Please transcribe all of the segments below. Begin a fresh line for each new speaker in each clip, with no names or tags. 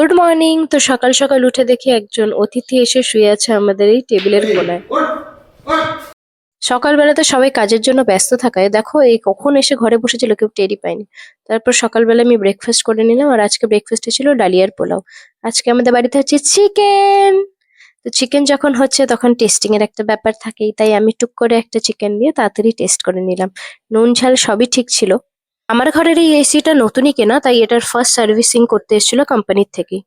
Good morning. তো সকাল সকাল উঠে দেখি একজন অতিথি এসে শুয়ে আছে আমাদের এই টেবিলের কোণায়। সকালবেলা তো সবাই কাজের জন্য ব্যস্ত থাকায় দেখো এই কখন এসে ঘরে বসেছিল কেউ টেরই পায়নি। তারপর সকালবেলা আমি ব্রেকফাস্ট করে নিলাম, আর আজকে ব্রেকফাস্টে ছিল ডালিয়ার পোলাও। আজকে আমাদের বাড়িতে হচ্ছে চিকেন। তো চিকেন যখন হচ্ছে তখন টেস্টিং এর একটা ব্যাপার থাকেই, তাই আমি টুক করে একটা চিকেন দিয়ে তাড়াতাড়ি টেস্ট করে নিলাম। নুন ঝাল সবই ঠিক ছিল। আমার ঘরের এই এসিটা নতুনই কেনা, তাই এটার ফার্স্ট সার্ভিসিং করতে এসেছিল কোম্পানির থেকে।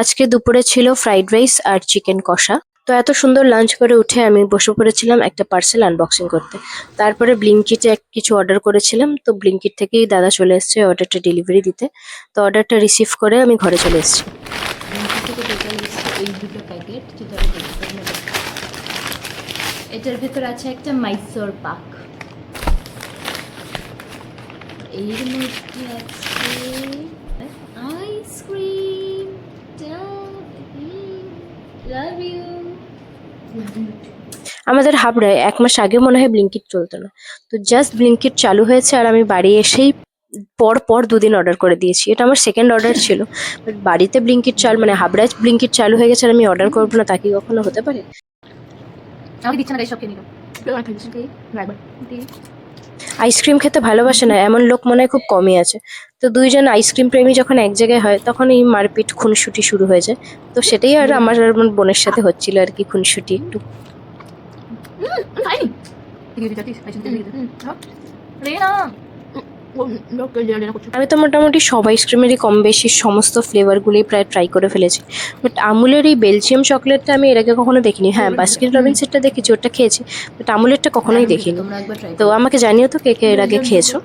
আজকে দুপুরে ছিল ফ্রাইড রাইস আর চিকেন কষা। তো এত সুন্দর লাঞ্চ করে উঠে আমি বসে পড়েছিলাম একটা পার্সেল আনবক্সিং করতে। তারপরে ব্লিঙ্কিটে কিছু অর্ডার করেছিলাম, তো ব্লিঙ্কিট থেকেই দাদা চলে এসেছে অর্ডারটা ডেলিভারি দিতে। তো অর্ডারটা রিসিভ করে আমি ঘরে চলে এসেছি। এই দুটো প্যাকেট যেটা এটার ভেতর আছে একটা মাইসোর পাক, এর মধ্যে আছে আইসক্রিম। Love you. আমাদের হাবড়ায় 1 মাস আগে মনে হয় ব্লিঙ্কিট চলতো না। তো জাস্ট ব্লিঙ্কিট চালু হয়েছে আর আমি বাড়ি এসেই পর পর 2 দিন অর্ডার করে দিয়েছি। এটা আমার সেকেন্ড অর্ডার ছিল। বাট বাড়িতে ব্লিঙ্কিট মানে হাবড়ায় ব্লিঙ্কিট চালু হয়ে গেছে আর আমি অর্ডার করবো না, তা কি কখনো হতে পারে? আমাকে দিচ্ছে না, সব খেয়ে নিল। আইসক্রিম খেতে ভালোবাসে না এমন লোক মনে হয় খুব কমই আছে। তো দুইজন আইসক্রিম প্রেমী যখন এক জায়গায় হয় তখন এই মারপিট খুনসুটি শুরু হয়ে যায়। তো সেটাই আর আমার আর আমার বোনের সাথে হচ্ছিল আর কি, খুনসুটি একটু। আমি তো মোটামুটি সব আইসক্রিমেরই কম বেশি সমস্ত ফ্লেভারগুলোই প্রায় ট্রাই করে ফেলেছি। বাট আমুলের এই বেলজিয়াম চকলেটটা আমি এর আগে কখনো দেখিনি। হ্যাঁ, বাস্কিন রবিন্সেরটা দেখেছি, ওটা খেয়েছি, বাট আমুলেরটা কখনোই দেখিনি। তো আমাকে জানিও তো কে কে এর আগে খেয়েছো।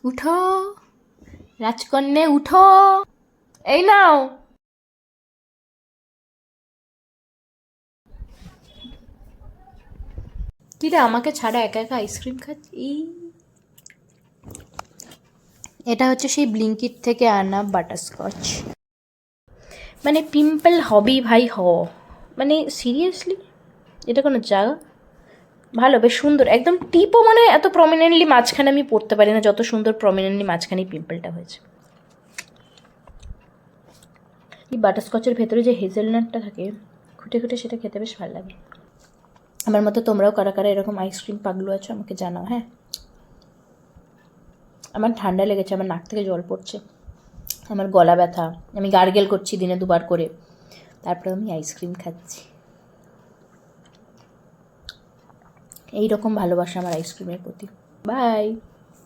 উঠো রাজকন্যে, উঠো, এই নাও। কিরে আমাকে ছাড়া একা একা আইসক্রিম খাচ্ছি। এটা হচ্ছে সেই ব্লিঙ্কিট থেকে আনা বাটারস্কচ। মানে পিম্পল হবেই ভাই, মানে সিরিয়াসলি এটা কোনো জায়গা? ভালো, বেশ সুন্দর একদম। টিপও মানে এত প্রমিনেন্টলি মাঝখানে আমি পড়তে পারি না, যত সুন্দর প্রমিনেন্টলি মাঝখানে পিম্পলটা হয়েছে। এই বাটারস্কচের ভেতরে যে হেজেলনাটটা থাকে খুঁটে খুঁটে, সেটা খেতে বেশ ভালো লাগে। আমার মতো তোমরাও কারা কারা এরকম আইসক্রিম পাগলু আছো আমাকে জানাও। হ্যাঁ, আমার ঠান্ডা লেগেছে, আমার নাক থেকে জল পড়ছে, আমার গলা ব্যথা, আমি গার্গেল করছি দিনে 2বার করে, তারপরে আমি আইসক্রিম খাচ্ছি। এইরকম ভালোবাসা আমার আইসক্রিমের প্রতি। বাই।